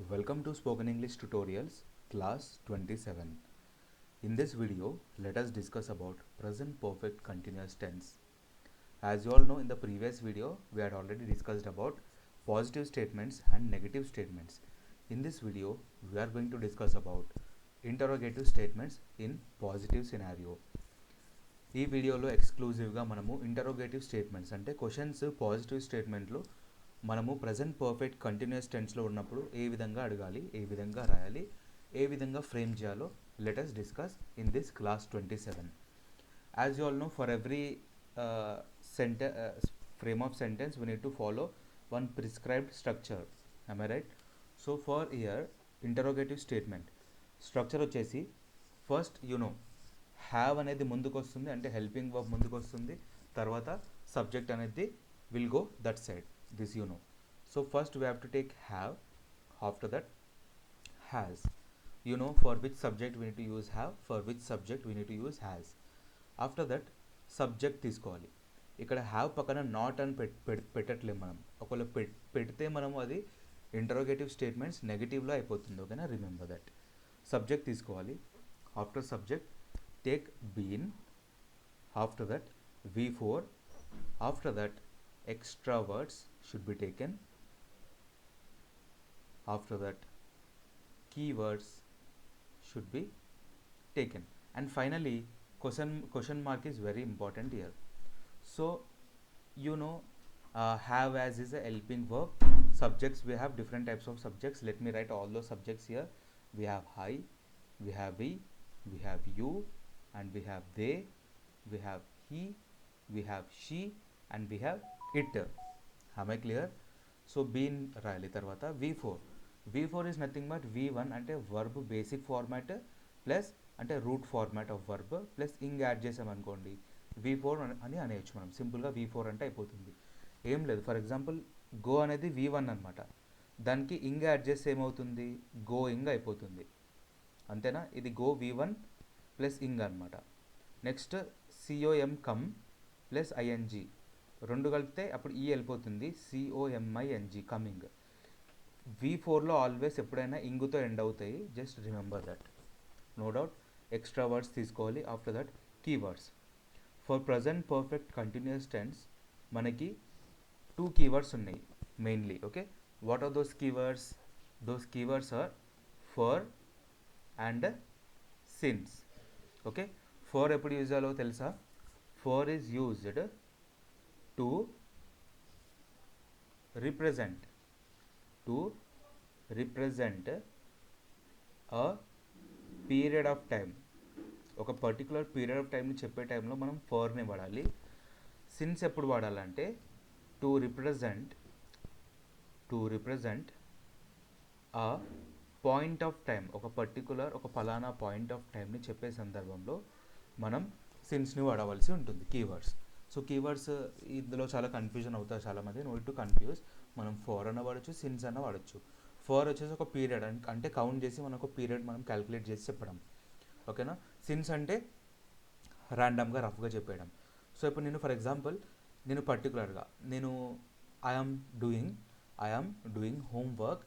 Welcome to Spoken English Tutorials, Class 27. In this video, let us discuss about present perfect continuous tense. As you all know, in the previous video, we had already discussed about positive statements and negative statements. In this video, we are going to discuss about interrogative statements in positive scenario. ఈ వీడియోలో ఎక్స్క్లూజివ్గా మనము interrogative statements అంటే questions positive స్టేట్మెంట్లు మనము present perfect continuous టెన్స్లో ఉన్నప్పుడు ఏ విధంగా అడగాలి, ఏ విధంగా రాయాలి, ఏ విధంగా ఫ్రేమ్ చేయాలో let us discuss in this class 27. As you all know, for every frame of sentence we need to follow one prescribed structure. Am I right? So for here interrogative statement structure వచ్చేసి first have అనేది ముందుకు వస్తుంది, అంటే helping verb ముందుకు వస్తుంది, తర్వాత subject అనేది will go that side, this so first we have to take have, after that has. For which subject we need to use have, for which subject we need to use has. After that subject తీసుకోవాలి. ఇక్కడ have పక్కన not అని పెట్టట్లేము మనం. ఒకవేళ పెడితే మనము అది interrogative statements నెగిటివ్లో అయిపోతుంది. ఓకేనా, రిమెంబర్ దట్. సబ్జెక్ట్ తీసుకోవాలి. After subject take been, after that v4, after that extra words should be taken, after that keywords should be taken, and finally question mark is very important here. So have as is a helping verb. Subjects, we have different types of subjects. Let me write all those subjects here. We have I, we have we have you, and we have they, we have he, we have she, and we have it. Am I clear? So been రాయాలి. తర్వాత v4 is nothing but v1 అంటే verb basic format plus అంటే root format of verb plus ing add చేసామనుకోండి v4 అని అనేయచ్చు మనం. సింపుల్గా v4 అంటే అయిపోతుంది. ఏం లేదు, ఫర్ ఎగ్జాంపుల్ గో అనేది v1 అనమాట, దానికి ఇంగ్ యాడ్ చేస్తే ఏమవుతుంది, గోయింగ్ అయిపోతుంది. అంతేనా? ఇది గో v1 ప్లస్ ఇంగ్ అనమాట. Next COM come plus ING రెండు కలిపితే అప్పుడు ఈ వెళ్ళిపోతుంది, సిఓఎంఐఎన్జి కమింగ్. v4లో ఆల్వేస్ ఎప్పుడైనా ఇంగుతో ఎండ్ అవుతాయి, just remember that. No doubt. Extra words తీసుకోవాలి. After that keywords. For present perfect continuous tense మనకి 2 keywords ఉన్నాయి mainly. Okay, what are those keywords? Those keywords are for and since. Okay, for ఎప్పుడు use చేయాలో తెలుసా? For is used to represent a period of time. ఒక particular period of టైంని చెప్పే టైంలో మనం ఫర్ని వాడాలి. సిన్స్ ఎప్పుడు వాడాలంటే to represent a point of time. ఒక పర్టికులర్ ఒక ఫలానా పాయింట్ ఆఫ్ టైంని చెప్పే సందర్భంలో మనం సిన్స్ని వాడవలసి ఉంటుంది, కీవర్డ్స్. సో కీవర్డ్స్ ఇందులో చాలా కన్ఫ్యూజన్ అవుతారు చాలామంది. No to confuse. మనం ఫర్ అన్న వాడచ్చు, సిన్స్ అన్న వాడచ్చు. ఫర్ వచ్చేసి ఒక పీరియడ్ అంటే కౌంట్ చేసి మనకు పీరియడ్ మనం క్యాలిక్యులేట్ చేసి చెప్పడం. ఓకేనా. సిన్స్ అంటే ర్యాండమ్గా రఫ్గా చెప్పేయడం. సో ఇప్పుడు నేను ఫర్ ఎగ్జాంపుల్ నేను పర్టికులర్గా I'm doing homework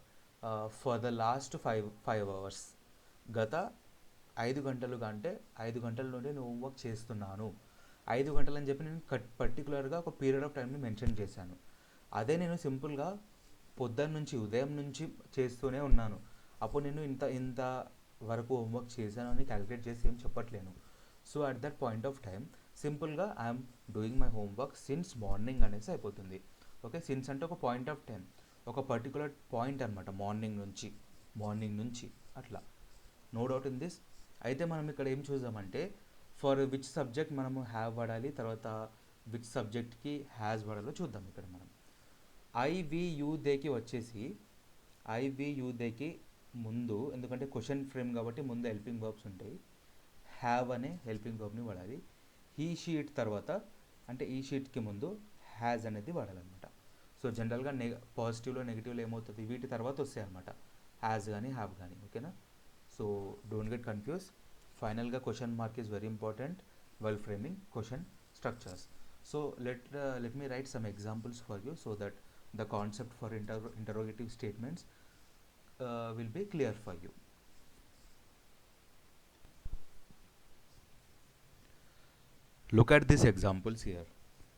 for the last 5 hours. గత 5 గంటలుగా అంటే 5 గంటల నుండి నేను హోంవర్క్ చేస్తున్నాను. 5 గంటలు అని చెప్పి నేను పర్టికులర్గా ఒక పీరియడ్ ఆఫ్ టైంని మెన్షన్ చేశాను. అదే నేను సింపుల్గా పొద్దున్న నుంచి ఉదయం నుంచి చేస్తూనే ఉన్నాను, అప్పుడు నేను ఇంత వరకు హోంవర్క్ చేశాను అని క్యాలిక్యులేట్ చేసి ఏం చెప్పట్లేను. So at that point of time సింపుల్గా I'm doing my homework since morning అనేసి అయిపోతుంది. ఓకే, సిన్స్ అంటే ఒక పాయింట్ ఆఫ్ టైం, ఒక పర్టికులర్ పాయింట్ అనమాట, మార్నింగ్ నుంచి అట్లా. No doubt in this. అయితే మనం ఇక్కడ ఏం చూద్దామంటే ఫర్ విచ్ సబ్జెక్ట్ మనము హ్యావ్ వాడాలి, తర్వాత విచ్ సబ్జెక్ట్కి హ్యాస్ వాడాలో చూద్దాం. ఇక్కడ మనం ఐవియుదేకి వచ్చేసి ఐవియుదేకి ముందు, ఎందుకంటే క్వశ్చన్ ఫ్రేమ్ కాబట్టి ముందు హెల్పింగ్ వర్బ్స్ ఉంటాయి, హ్యావ్ అనే హెల్పింగ్ వర్బ్ని వాడాలి. హీ షీట్ తర్వాత అంటే ఈ షీట్కి ముందు హ్యాజ్ అనేది వాడాలన్నమాట. సో జనరల్గా పాజిటివ్లో నెగిటివ్లో ఏమవుతుంది, వీటి తర్వాత వస్తాయి అనమాట, హ్యాజ్ కానీ హ్యావ్ కానీ. ఓకేనా. So don't get confuse. ఫైనల్గా question mark is very important while framing question structures. So let me write some examples for you so that the concept for interrogative statements will be clear for you. Look at these examples here.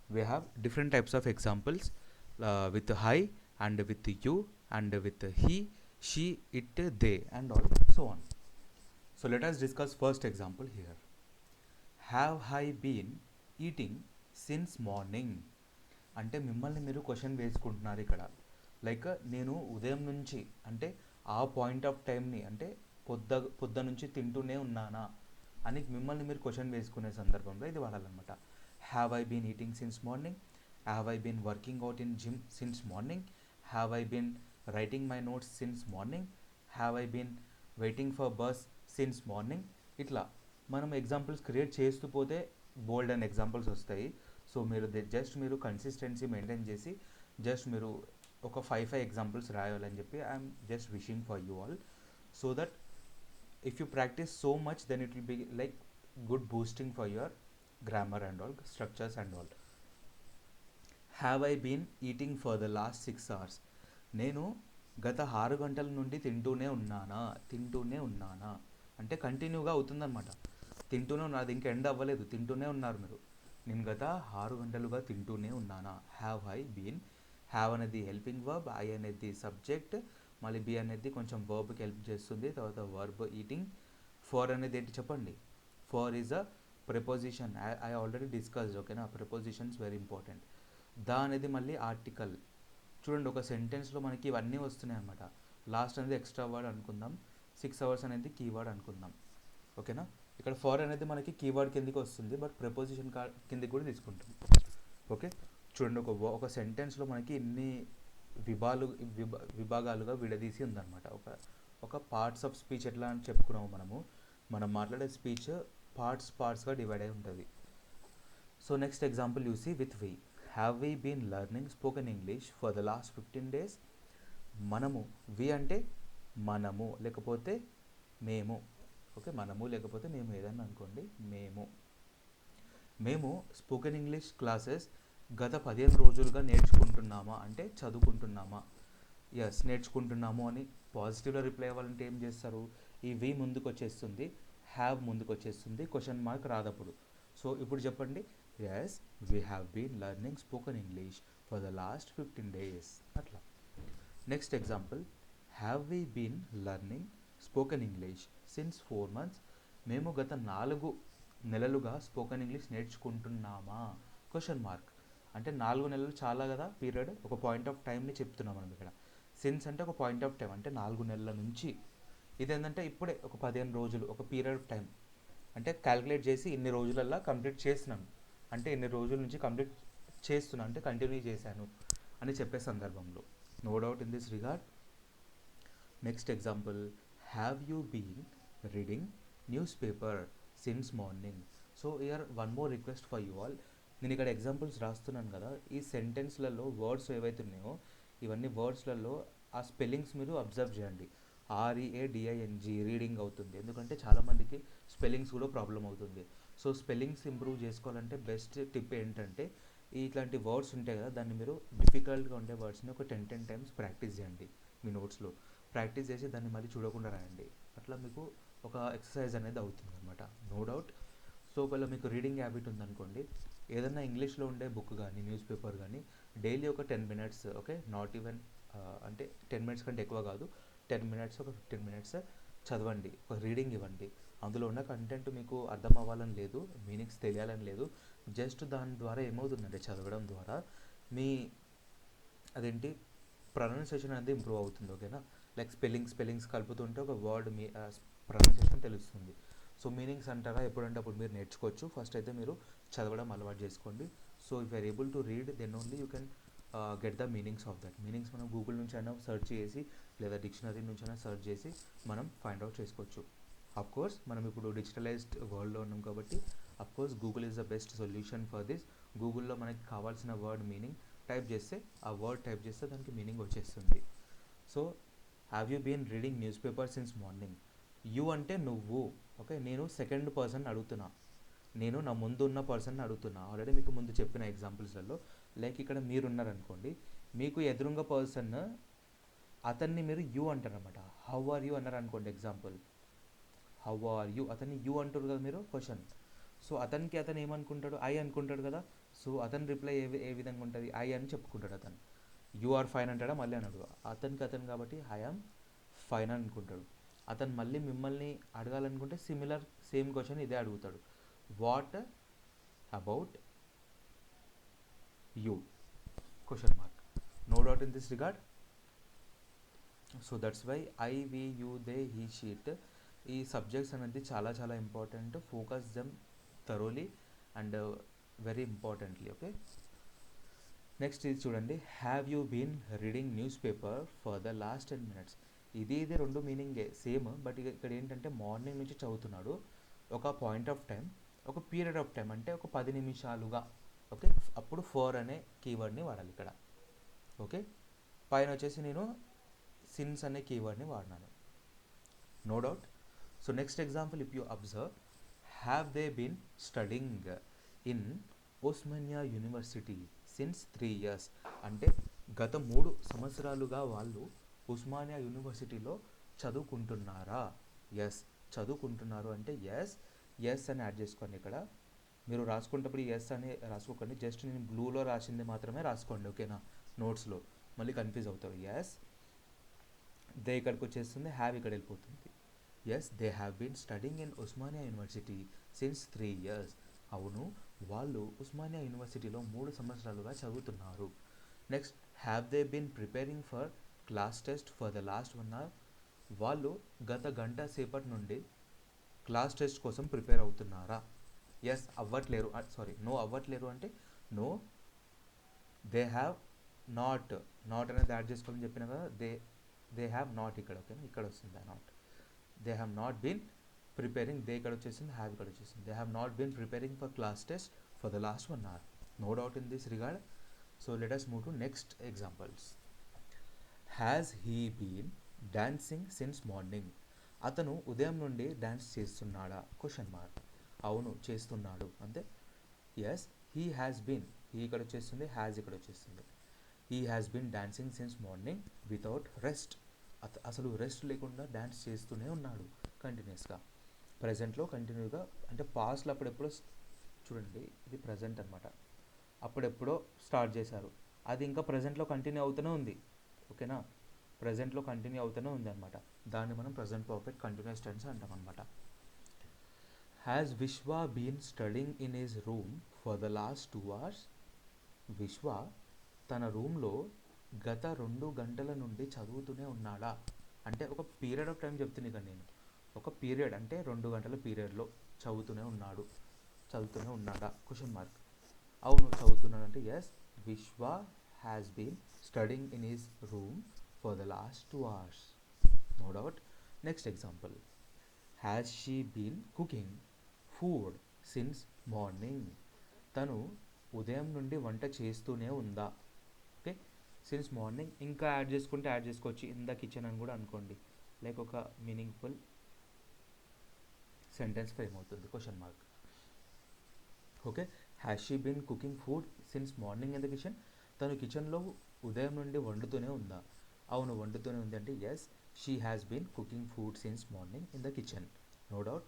We have different types of examples with I and with you and with he, she, it, they, and all so on. So let us discuss first example here. Have I been eating since morning? అంటే మిమ్మల్ని మీరు question వేసుకుంటున్నారు ఇక్కడ. Like నేను ఉదయం నుంచి అంటే ఆ పాయింట్ ఆఫ్ టైంని అంటే పొద్దు నుంచి తింటూనే ఉన్నానా అని మిమ్మల్ని మీరు క్వశ్చన్ వేసుకునే సందర్భంలో ఇది వాడాలన్నమాట. Have I been eating since morning, have I been working out in gym since morning, have I been writing my notes since morning, have I been waiting for bus since morning. ఇట్లా మనం examples create చేస్తూ పోతే బోల్డ్ and examples వస్తాయి. So మీరు just మీరు consistency maintain చేసి just మీరు ఒక 5 ఎగ్జాంపుల్స్ రాయాలని చెప్పి I'm just wishing for you all. So that if you practice so much then it will be like good boosting for your grammar and all structures and all. Have I been eating for the last 6 hours? నేను గత 6 గంటల నుండి తింటూనే ఉన్నానా అంటే కంటిన్యూగా అవుతుందన్నమాట. తింటూనే ఉన్నా, అది ఇంకా ఎండ్ అవ్వలేదు, తింటూనే ఉన్నారు మీరు. నేను గత 6 గంటలుగా తింటూనే ఉన్నానా. హ్యావ్ ఐ బీన్, హ్యావ్ అనేది హెల్పింగ్ వర్బ్, ఐ అనేది సబ్జెక్ట్, మళ్ళీ బి అనేది కొంచెం వర్బ్కి హెల్ప్ చేస్తుంది, తర్వాత వర్బ్ ఈటింగ్. ఫర్ అనేది ఏంటి చెప్పండి. For is a preposition, I already discussed, ఓకేనా. Prepositions very important. ద అనేది మళ్ళీ ఆర్టికల్. చూడండి ఒక సెంటెన్స్లో మనకి ఇవన్నీ వస్తున్నాయి అనమాట. లాస్ట్ అనేది ఎక్స్ట్రా వర్డ్ అనుకుందాం, 6 hours అనేది కీవర్డ్ అనుకుందాం, ఓకేనా. ఇక్కడ ఫర్ అనేది మనకి కీవర్డ్ కిందకి వస్తుంది, బట్ ప్రిపోజిషన్ కిందకి కూడా తీసుకుంటాం, ఓకే. చూడండి ఒక సెంటెన్స్లో మనకి ఇన్ని విభాగాలుగా విడదీసి ఉందన్నమాట. ఒక పార్ట్స్ ఆఫ్ స్పీచ్ ఎట్లా అని చెప్పుకున్నాము మనం మాట్లాడే స్పీచ్ పార్ట్స్గా డివైడ్ అయి ఉంటుంది. సో నెక్స్ట్ ఎగ్జాంపుల్ చూసి with V. Have we been learning spoken English for the last 15 days? మనము, వి అంటే మనము లేకపోతే మేము, ఓకే. మనము లేకపోతే మేము ఏదన్నా అనుకోండి. మేము స్పోకెన్ ఇంగ్లీష్ క్లాసెస్ గత 15 రోజులుగా నేర్చుకుంటున్నామా అంటే చదువుకుంటున్నామా. ఎస్, నేర్చుకుంటున్నాము అని పాజిటివ్లో రిప్లై అవ్వాలంటే ఏం చేస్తారు, ఈ వి ముందుకు వచ్చేస్తుంది, హ్యావ్ ముందుకు వచ్చేస్తుంది, క్వశ్చన్ మార్క్ రాదప్పుడు. సో ఇప్పుడు చెప్పండి, yes we have been learning spoken English for the last 15 days అట్లా. Next example, have we been learning spoken English since 4 months? మేము గత 4 నెలలుగా స్పోకెన్ ఇంగ్లీష్ నేర్చుకుంటున్నామా, క్వశ్చన్ మార్క్. అంటే 4 నెలలు చాలా కదా పీరియడ్, ఒక పాయింట్ ఆఫ్ టైంని చెప్తున్నాం మనం ఇక్కడ. సిన్స్ అంటే ఒక పాయింట్ ఆఫ్ టైం, అంటే 4 నెలల నుంచి. ఇదేంటంటే ఇప్పుడే ఒక 15 రోజులు, ఒక పీరియడ్ ఆఫ్ టైం. అంటే క్యాలిక్యులేట్ చేసి ఇన్ని రోజులల్లా కంప్లీట్ చేస్తున్నాను, అంటే ఇన్ని రోజుల నుంచి కంప్లీట్ చేస్తున్నా అంటే కంటిన్యూ చేశాను అని చెప్పే సందర్భంలో. No doubt in this regard. Next example, have you been reading newspaper since morning? So here one more request for you all. నేను ఇక్కడ ఎగ్జాంపుల్స్ రాస్తున్నాను కదా, ఈ సెంటెన్స్లలో వర్డ్స్ ఏవైతే ఉన్నాయో ఇవన్నీ వర్డ్స్లలో ఆ స్పెల్లింగ్స్ మీరు అబ్జర్వ్ చేయండి. READING రీడింగ్ అవుతుంది, ఎందుకంటే చాలామందికి స్పెల్లింగ్స్ కూడా ప్రాబ్లం అవుతుంది. సో స్పెల్లింగ్స్ ఇంప్రూవ్ చేసుకోవాలంటే బెస్ట్ టిప్ ఏంటంటే ఇట్లాంటి వర్డ్స్ ఉంటాయి కదా, దాన్ని మీరు డిఫికల్ట్గా ఉండే వర్డ్స్ని ఒక 10 times ప్రాక్టీస్ చేయండి. మీ నోట్స్లో ప్రాక్టీస్ చేసి దాన్ని మళ్ళీ చూడకుండా రాయండి. అట్లా మీకు ఒక ఎక్సర్సైజ్ అనేది అవుతుంది అనమాట, నో డౌట్. సో ఒకవేళ మీకు రీడింగ్ హ్యాబిట్ ఉందనుకోండి, ఏదన్నా ఇంగ్లీష్లో ఉండే బుక్ కానీ న్యూస్ పేపర్ కానీ డైలీ ఒక 10 minutes, ఓకే. నాట్ ఈవెన్ అంటే 10 minutes కంటే ఎక్కువ కాదు, 10 minutes ఒక 15 minutes చదవండి, ఒక రీడింగ్ ఇవ్వండి. అందులో ఉన్న కంటెంట్ మీకు అర్థం అవ్వాలని లేదు, మీనింగ్స్ తెలియాలని లేదు, జస్ట్ దాని ద్వారా ఏమవుతుందంటే చదవడం ద్వారా మీ అదేంటి ప్రొనౌన్సియేషన్ అనేది ఇంప్రూవ్ అవుతుంది, ఓకేనా. లైక్ స్పెల్లింగ్స్ కలుపుతుంటే ఒక వర్డ్ మీ ప్రొనౌన్సియేషన్ తెలుస్తుంది. సో మీనింగ్స్ అంటారా ఎప్పుడంటే అప్పుడు మీరు నేర్చుకోవచ్చు. ఫస్ట్ అయితే మీరు చదవడం అలవాటు చేసుకోండి. So if you're able to read then only you can get the meanings of that. Meanings మనం గూగుల్ నుంచి అయినా సెర్చ్ చేసి లేదా డిక్షనరీ నుంచి అయినా సెర్చ్ చేసి మనం ఫైండ్ అవుట్ చేసుకోవచ్చు. అఫ్కోర్స్ మనం ఇప్పుడు డిజిటలైజ్డ్ వరల్డ్లో ఉన్నాం కాబట్టి of course Google is the best solution for this. గూగుల్లో మనకి కావాల్సిన వర్డ్ మీనింగ్ టైప్ చేస్తే ఆ వర్డ్ టైప్ చేస్తే దానికి మీనింగ్ వచ్చేస్తుంది. So have you been reading newspaper since morning? You అంటే నువ్వు, ఓకే. నేను సెకండ్ పర్సన్ అడుగుతున్నా, నేను నా ముందు ఉన్న పర్సన్ అడుగుతున్నా. ఆల్రెడీ మీకు ముందు చెప్పిన ఎగ్జాంపుల్స్లలో లైక్ ఇక్కడ మీరున్నారనుకోండి, మీకు ఎదురుంగ పర్సన్ అతన్ని మీరు యూ అంటారనమాట. హౌ ఆర్ యూ అన్నారు అనుకోండి ఎగ్జాంపుల్, హౌ ఆర్ యూ, అతన్ని యూ అంటారు కదా మీరు క్వశ్చన్. సో అతనికి అతను ఏమనుకుంటాడు, ఐ అనుకుంటాడు కదా. సో అతని రిప్లై ఏ విధంగా ఉంటుంది, ఐ అని చెప్పుకుంటాడు అతను. యు ఆర్ ఫైన్ అంటాడా, మళ్ళీ అన్నాడు అతనికి అతను కాబట్టి ఐ ఆమ్ ఫైన్ అని అనుకుంటాడు. అతను మళ్ళీ మిమ్మల్ని అడగాలనుకుంటే సిమిలర్ సేమ్ క్వశ్చన్ ఇదే అడుగుతాడు, what about you question mark. No doubt in this regard. So that's why I we you they he she it ఈ సబ్జెక్ట్స్ అనేది చాలా చాలా important. Focus them thoroughly and very importantly. Okay, next ఇది చూడండి, have you been reading newspaper for the last 10 minutes. ఇది రెండు మీనింగే same, but ఇక్కడ ఏంటంటే మార్నింగ్ నుంచి చదువుతున్నాడు, ఒక పాయింట్ ఆఫ్ టైం, ఒక పీరియడ్ ఆఫ్ టైం అంటే ఒక 10 నిమిషాలుగా. ఓకే, అప్పుడు ఫర్ అనే కీవర్డ్ని వాడాలి ఇక్కడ. ఓకే, పైన వచ్చేసి నేను సిన్స్ అనే కీవర్డ్ని వాడినాను. No doubt. So next example, if you observe, have they been studying in Osmania university since 3 years. అంటే గత 3 సంవత్సరాలుగా వాళ్ళు ఉస్మానియా యూనివర్సిటీలో చదువుకుంటున్నారా. ఎస్, చదువుకుంటున్నారు అంటే ఎస్, ఎస్ అని యాడ్ చేసుకోండి. ఇక్కడ మీరు రాసుకునేటప్పుడు ఎస్ అని రాసుకోకండి, జస్ట్ నేను బ్లూలో రాసింది మాత్రమే రాసుకోండి. ఓకేనా, నోట్స్లో మళ్ళీ కన్ఫ్యూజ్ అవుతారు. ఎస్, దే ఇక్కడికి వచ్చేస్తుంది, హ్యావ్ ఇక్కడ వెళ్ళిపోతుంది. Yes, they have been studying in Osmania university since 3 years. అవును, వాళ్ళు ఉస్మానియా యూనివర్సిటీలో 3 సంవత్సరాలుగా చదువుతున్నారు. Next, have they been preparing for class test for the last 1 hour. వాళ్ళు గత గంట సేపటి నుండి క్లాస్ టెస్ట్ కోసం ప్రిపేర్ అవుతున్నారా. ఎస్, అవ్వట్లేరు, సారీ నో అవ్వట్లేరు అంటే no, they have not, not అనేది యాడ్ చేసుకోవాలని చెప్పిన కదా, దే హ్యావ్ నాట్ ఇక్కడ. ఓకేనా, ఇక్కడ వస్తుంది not. They have not been preparing, they ఇక్కడ వచ్చేసింది, హ్యావ్ ఇక్కడ వచ్చేసింది. They have not been preparing for class test for the last 1 hour. No doubt in this regard. So let us move to next examples. Has he been dancing since morning. అతను ఉదయం నుండి dance చేస్తున్నాడా question mark. అవును, చేస్తున్నాడు అంతే. Yes, he has been, he ఇక్కడ వచ్చేస్తుంది, has ఇక్కడ వచ్చేస్తుంది. He has been dancing since morning without rest. అసలు రెస్ట్ లేకుండా డ్యాన్స్ చేస్తూనే ఉన్నాడు కంటిన్యూస్గా. ప్రజెంట్లో కంటిన్యూగా అంటే పాస్ట్లో అప్పుడెప్పుడో చూడండి, ఇది ప్రజెంట్ అనమాట, అప్పుడెప్పుడో స్టార్ట్ చేశారు, అది ఇంకా ప్రజెంట్లో కంటిన్యూ అవుతూనే ఉంది. ఓకేనా, ప్రజెంట్లో కంటిన్యూ అవుతూనే ఉంది అనమాట, దాన్ని మనం ప్రజెంట్ పర్ఫెక్ట్ కంటిన్యూస్ టెన్స్ అంటాం అనమాట. Has Vishwa been studying in his room for the last 2 hours. విశ్వ తన రూమ్లో గత 2 గంటల నుండి చదువుతూనే ఉన్నాడా అంటే ఒక పీరియడ్ ఆఫ్ టైం చెప్తుంది ఇక్కడ నేను, ఒక పీరియడ్ అంటే 2 గంటల పీరియడ్లో చదువుతూనే ఉన్నాడా క్వశ్చన్ మార్క్. అవును, చదువుతున్నాడు అంటే yes, Vishwa has been studying in his room for the last 2 hours. No doubt. Next example, has she been cooking food since morning. తను ఉదయం నుండి వంట చేస్తూనే ఉందా. ఓకే, సిన్స్ మార్నింగ్ ఇంకా యాడ్ చేసుకుంటే యాడ్ చేసుకోవచ్చు, ఇన్ ద కిచెన్ అని కూడా అనుకోండి, లైక్ ఒక మీనింగ్ఫుల్ సెంటెన్స్ ఫ్రేమ్ అవుతుంది question mark. Okay, has she been cooking food since morning in the kitchen. తను కిచెన్లో ఉదయం నుండి వండుతూనే ఉందా. అవును, వండుతూనే ఉంది అంటే yes, she has been cooking food since morning in the kitchen. No doubt.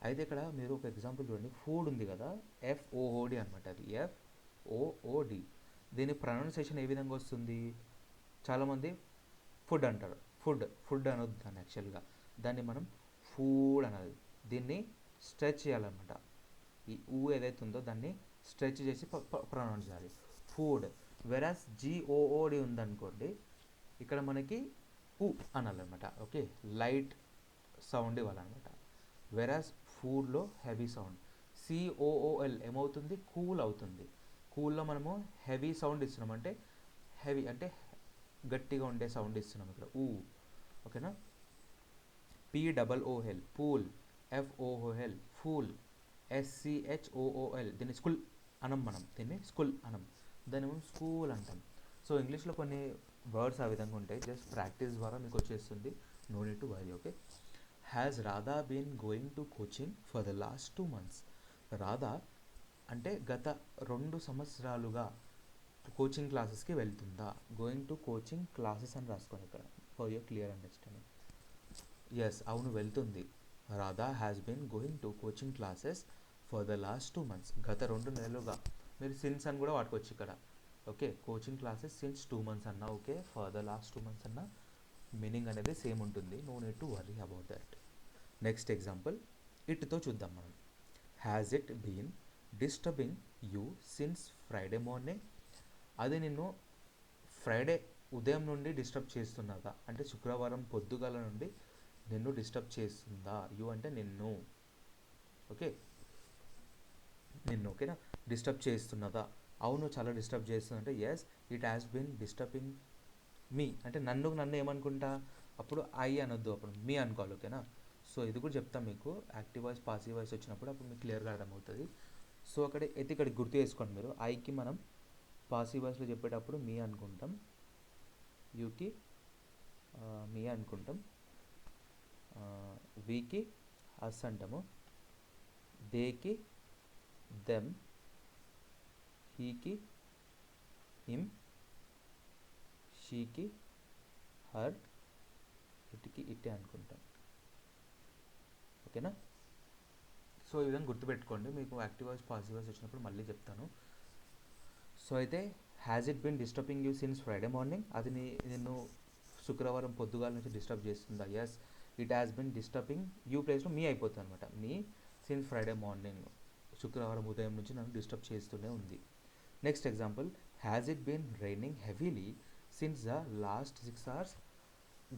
అయితే ఇక్కడ మీరు ఒక ఎగ్జాంపుల్ చూడండి, ఫుడ్ ఉంది కదా, FOOD అనమాట, అది FOOD. దీని ప్రొనౌన్సియేషన్ ఏ విధంగా వస్తుంది, చాలామంది ఫుడ్ అంటారు, ఫుడ్ అనొద్దు దాన్ని, యాక్చువల్గా దాన్ని మనం ఫుడ్ అనాలి. దీన్ని స్ట్రెచ్ చేయాలన్నమాట, ఈ ఏదైతే ఉందో దాన్ని స్ట్రెచ్ చేసి ప్రొనౌన్స్ చేయాలి, ఫుడ్. వెరాస్ GOOD ఉందనుకోండి, ఇక్కడ మనకి అనాలన్నమాట. ఓకే, లైట్ సౌండ్ ఇవ్వాలన్నమాట. వెరాస్ ఫుడ్లో హెవీ సౌండ్, COOL ఏమవుతుంది, కూల్ అవుతుంది. కూల్లో మనము హెవీ సౌండ్ ఇస్తున్నాం, అంటే హెవీ అంటే గట్టిగా ఉండే సౌండ్ ఇస్తున్నాం ఇక్కడ ఓకేనా. POOL pool, FOOL fool, SCHOOL దీన్ని స్కూల్ అనం, మనం దీన్ని స్కూల్ అనం, దాన్ని మనం స్కూల్ అంటాం. సో ఇంగ్లీష్లో కొన్ని వర్డ్స్ ఆ విధంగా ఉంటాయి, జస్ట్ ప్రాక్టీస్ ద్వారా మీకు వచ్చేస్తుంది, no need to worry. Okay, has Radha been going to coaching for the last 2 months. Radha అంటే గత 2 సంవత్సరాలుగా కోచింగ్ క్లాసెస్కి వెళ్తుందా. గోయింగ్ టు కోచింగ్ క్లాసెస్ అని రాసుకోండి ఇక్కడ for your clear understanding. Yes, అవును వెళ్తుంది. Radha has been going to coaching classes for the last 2 months. గత 2 నెలలుగా. మీరు సిన్స్ అని కూడా వాడుకోవచ్చు ఇక్కడ. Okay, coaching classes since 2 months అన్నా okay, for the last 2 months అన్నా మీనింగ్ అనేది సేమ్ ఉంటుంది. No need to worry about that. Next example ఇట్తో చూద్దాం మనం. Has it been disturbing you since Friday morning. అది నిన్ను ఫ్రైడే ఉదయం నుండి డిస్టర్బ్ చేస్తున్నదా, అంటే శుక్రవారం పొద్దుగాల నుండి నిన్ను డిస్టర్బ్ చేస్తుందా. యూ అంటే నిన్ను. ఓకే, నిన్ను. ఓకేనా, డిస్టర్బ్ చేస్తున్నదా. అవును చాలా డిస్టర్బ్ చేస్తుంది అంటే yes it has been disturbing me, అంటే నన్ను ఏమనుకుంటా, అప్పుడు ఐ అనొద్దు, అప్పుడు మీ అనుకోవాలి. ఓకేనా, సో ఇది కూడా చెప్తాం మీకు. యాక్టివ్ వాయిస్ పాసివ్ వాయిస్ వచ్చినప్పుడు అప్పుడు మీకు క్లియర్గా అర్థమవుతుంది. సో అయితే ఇక్కడ గుర్తు చేసుకోండి మీరు. ఐకి మనం పాసివ్ వాయిస్లో చెప్పేటప్పుడు మీ అనుకుంటాం, యూకి మీ అనుకుంటాం, వీకి అస్ అంటాము, దేకి దెమ్, హీకి హిమ్, షీకి హర్, ఇటుకి ఇటే అనుకుంటాం. ఓకేనా, సో ఈ విధంగా గుర్తుపెట్టుకోండి. మీకు యాక్టివ్ వాయిస్ పాసివ్ వాయిస్ వచ్చినప్పుడు మళ్ళీ చెప్తాను. సో అయితే has it been disturbing you since Friday morning, అది నిన్ను శుక్రవారం పొద్దుగాల నుంచి డిస్టర్బ్ చేస్తుందా. Yes it has been disturbing you ప్లేస్లో మీ అయిపోతుంది అనమాట. మీ సిన్స్ ఫ్రైడే మార్నింగ్, శుక్రవారం ఉదయం నుంచి నన్ను డిస్టర్బ్ చేస్తూనే ఉంది. Next example, has it been raining heavily since the last 6 hours.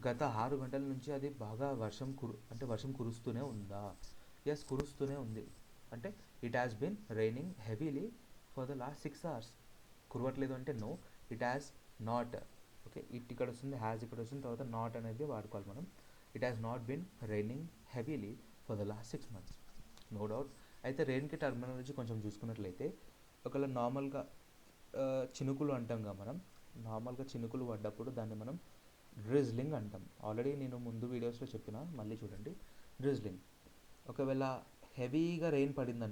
గత 6 గంటల నుంచి అది బాగా వర్షం కురుస్తూనే ఉందా. ఎస్ కురుస్తూనే ఉంది. అంటే it has been raining heavily for the last 6 hours. కురవట్లేదు అంటే no, it has not. Okay, it ఇక్కడ వస్తుంది, హ్యాస్ ఇక్కడ వస్తుంది, తర్వాత నాట్ అనేది వాడుకోవాలి మనం. It has not been raining heavily for the last 6 months. No doubt. అయితే రెయిన్కి టర్మినాలజీ కొంచెం చూసుకున్నట్లయితే, ఒకవేళ నార్మల్గా చినుకులు అంటాం కదా మనం, నార్మల్గా చినుకులు పడ్డప్పుడు దాన్ని మనం డ్రిజ్లింగ్ అంటాం. ఆల్రెడీ నేను ముందు వీడియోస్లో చెప్పిన, మళ్ళీ చూడండి. డ్రిజ్లింగ్. ఒకవేళ హెవీగా రెయిన్ పడింది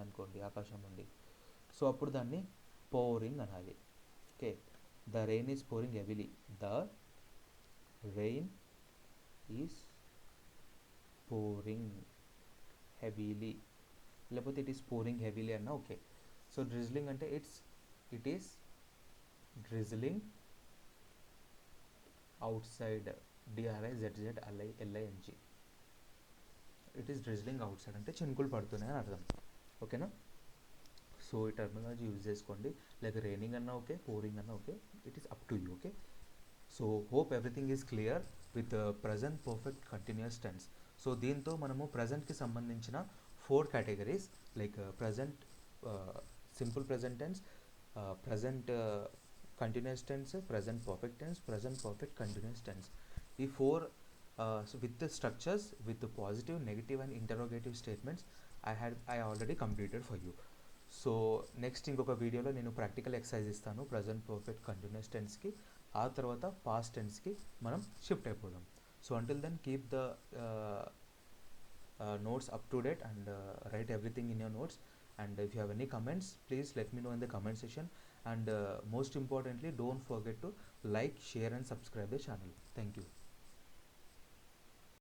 అనుకోండి ఆకాశం నుండి, సో అప్పుడు దాన్ని పోరింగ్ అనాలి. Okay, the rain is pouring heavily, the rain is pouring heavily, లేకపోతే ఇట్ ఈస్ పోరింగ్ హెవీలీ అన్నా ఓకే. సో డ్రిజ్లింగ్ అంటే it is drizzling outside, DRIZZLING. It is drizzling outside అంటే చినుకులు పడుతున్నాయి అని అర్థం. ఓకేనా, సో ఈ టర్మినాలజీ యూజ్ చేసుకోండి. లైక్ రైనింగ్ అన్నా ఓకే, పోరింగ్ అన్నా okay, it is up to you. Okay, so hope everything is clear with present perfect continuous tense. So దీంతో మనము ప్రజెంట్కి సంబంధించిన 4 categories, like present simple present tense, present continuous tense, present perfect tense, present perfect continuous tense, ఈ 4 with the structures, with the positive, negative and interrogative statements I already completed for you. So next ఇంకొక వీడియోలో నేను practical exercise ఇస్తాను present perfect continuous టెన్స్కి. ఆ తర్వాత past టెన్స్కి మనం షిఫ్ట్ అయిపోదాం. So until then keep the notes up to date and write everything in your notes. And if you have any comments, please let me know in the comment section. And most importantly, don't forget to like, share and subscribe the channel. Thank you.